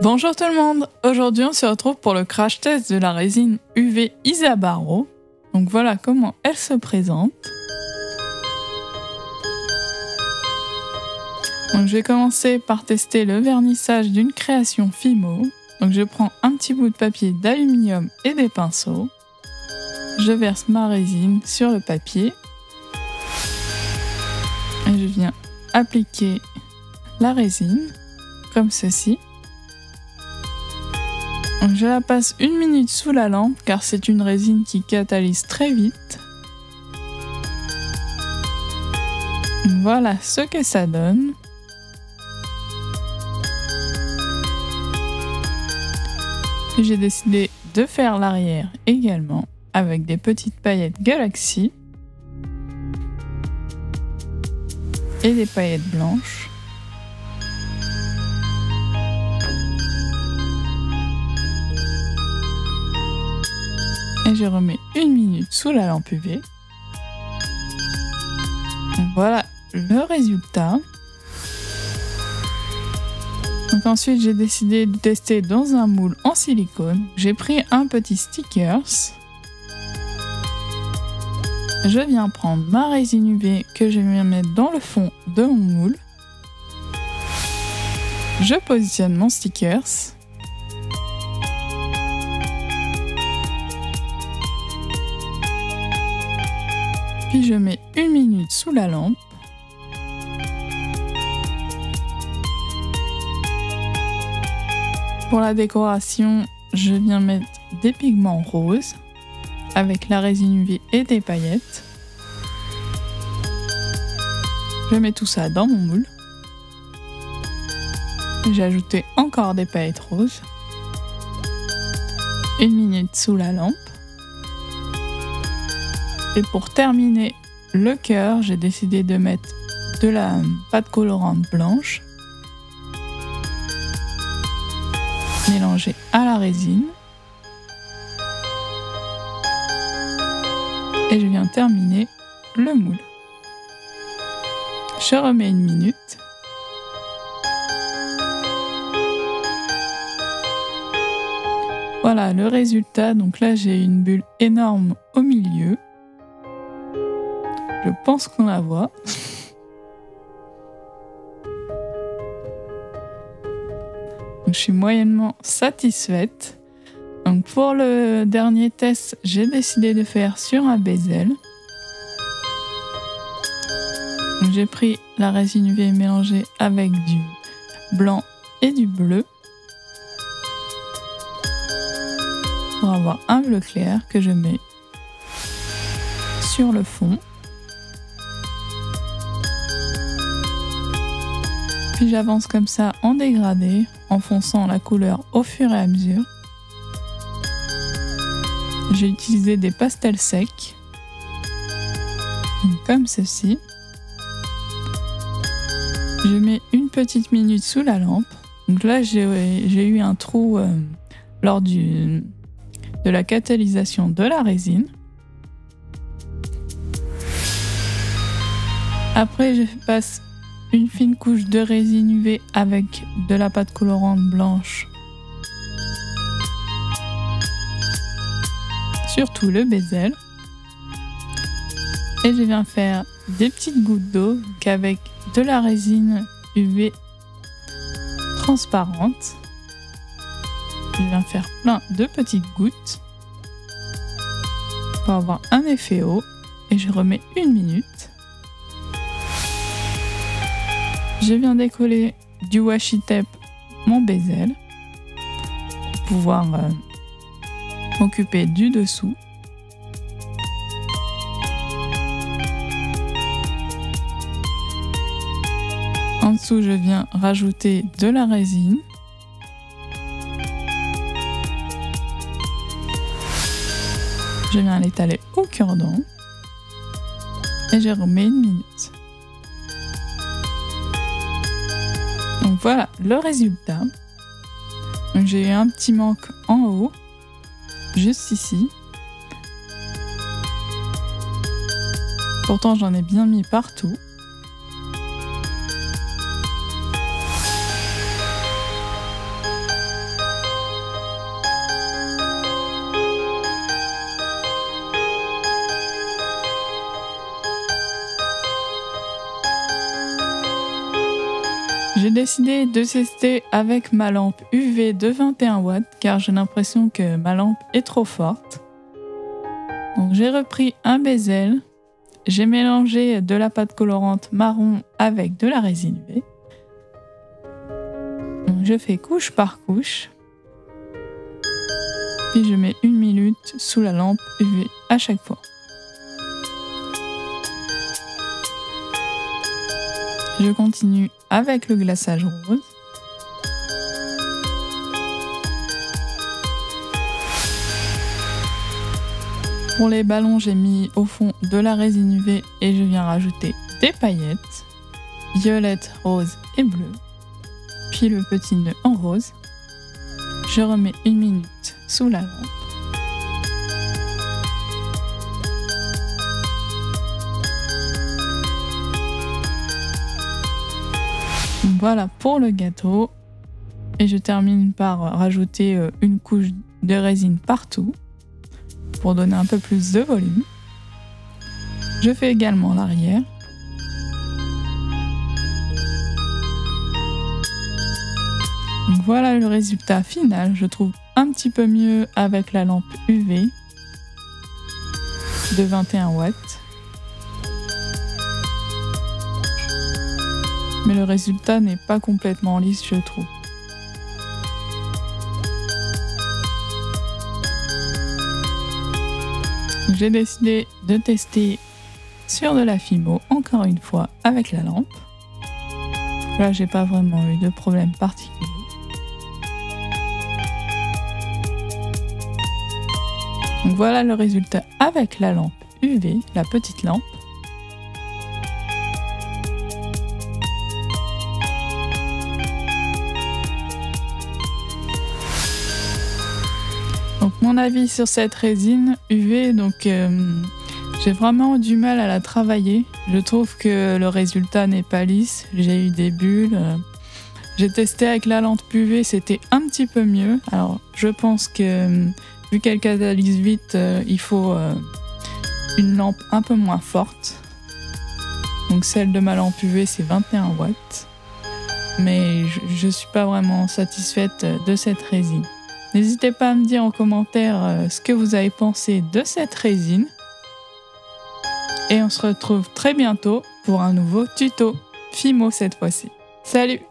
Bonjour tout le monde, aujourd'hui on se retrouve pour le crash test de la résine UV Isabaro. Donc voilà comment elle se présente. Donc je vais commencer par tester le vernissage d'une création Fimo. Donc je prends un petit bout de papier d'aluminium et des pinceaux. Je verse ma résine sur le papier. Et je viens appliquer la résine comme ceci. Donc je la passe 1 minute sous la lampe car c'est une résine qui catalyse très vite. Voilà ce que ça donne. Puis j'ai décidé de faire l'arrière également avec des petites paillettes Galaxy et des paillettes blanches. Et je remets 1 minute sous la lampe UV. Donc voilà le résultat. Donc ensuite j'ai décidé de tester dans un moule en silicone. J'ai pris un petit stickers. Je viens prendre ma résine UV que je viens mettre dans le fond de mon moule. Je positionne mon stickers. Puis je mets 1 minute sous la lampe. Pour la décoration, je viens mettre des pigments roses avec la résine UV et des paillettes. Je mets tout ça dans mon moule. J'ai ajouté encore des paillettes roses. 1 minute sous la lampe. Et pour terminer le cœur, j'ai décidé de mettre de la pâte colorante blanche mélangée à la résine. Et je viens terminer le moule. Je remets 1 minute. Voilà le résultat. Donc là, j'ai une bulle énorme au milieu. Je pense qu'on la voit. Donc, je suis moyennement satisfaite. Donc, pour le dernier test, j'ai décidé de faire sur un bezel. Donc, j'ai pris la résine UV mélangée avec du blanc et du bleu pour avoir un bleu clair que je mets sur le fond. Puis j'avance comme ça en dégradé, en fonçant la couleur au fur et à mesure. J'ai utilisé des pastels secs, comme ceci. Je mets 1 petite minute sous la lampe. Donc là, j'ai eu un trou lors de la catalysation de la résine. Après, je passe une fine couche de résine UV avec de la pâte colorante blanche sur tout le bezel. Et je viens faire des petites gouttes d'eau avec de la résine UV transparente. Je viens faire plein de petites gouttes pour avoir un effet eau. Et je remets 1 minute. Je viens décoller du washi tape mon bezel pour pouvoir m'occuper du dessous. En dessous, je viens rajouter de la résine. Je viens l'étaler au cure-dent et je remets 1 minute. Donc voilà le résultat. Donc j'ai eu un petit manque en haut, juste ici. Pourtant j'en ai bien mis partout. J'ai décidé de tester avec ma lampe UV de 21 watts car j'ai l'impression que ma lampe est trop forte. Donc j'ai repris un bezel, j'ai mélangé de la pâte colorante marron avec de la résine UV. Donc je fais couche par couche. Puis je mets 1 minute sous la lampe UV à chaque fois. Je continue avec le glaçage rose. Pour les ballons, j'ai mis au fond de la résine UV et je viens rajouter des paillettes, violettes, roses et bleues. Puis le petit nœud en rose. Je remets 1 minute sous la lampe. Voilà pour le gâteau. Et je termine par rajouter une couche de résine partout pour donner un peu plus de volume. Je fais également l'arrière. Donc voilà le résultat final. Je trouve un petit peu mieux avec la lampe UV de 21 watts. Mais le résultat n'est pas complètement lisse, je trouve. J'ai décidé de tester sur de la Fimo, encore une fois, avec la lampe. Là, j'ai pas vraiment eu de problème particulier. Donc voilà le résultat avec la lampe UV, la petite lampe. Donc mon avis sur cette résine UV, j'ai vraiment du mal à la travailler. Je trouve que le résultat n'est pas lisse. J'ai eu des bulles. J'ai testé avec la lampe UV, c'était un petit peu mieux. Alors je pense que vu qu'elle catalyse vite, il faut une lampe un peu moins forte. Donc celle de ma lampe UV, c'est 21 watts. Mais je ne suis pas vraiment satisfaite de cette résine. N'hésitez pas à me dire en commentaire ce que vous avez pensé de cette résine. Et on se retrouve très bientôt pour un nouveau tuto Fimo cette fois-ci. Salut!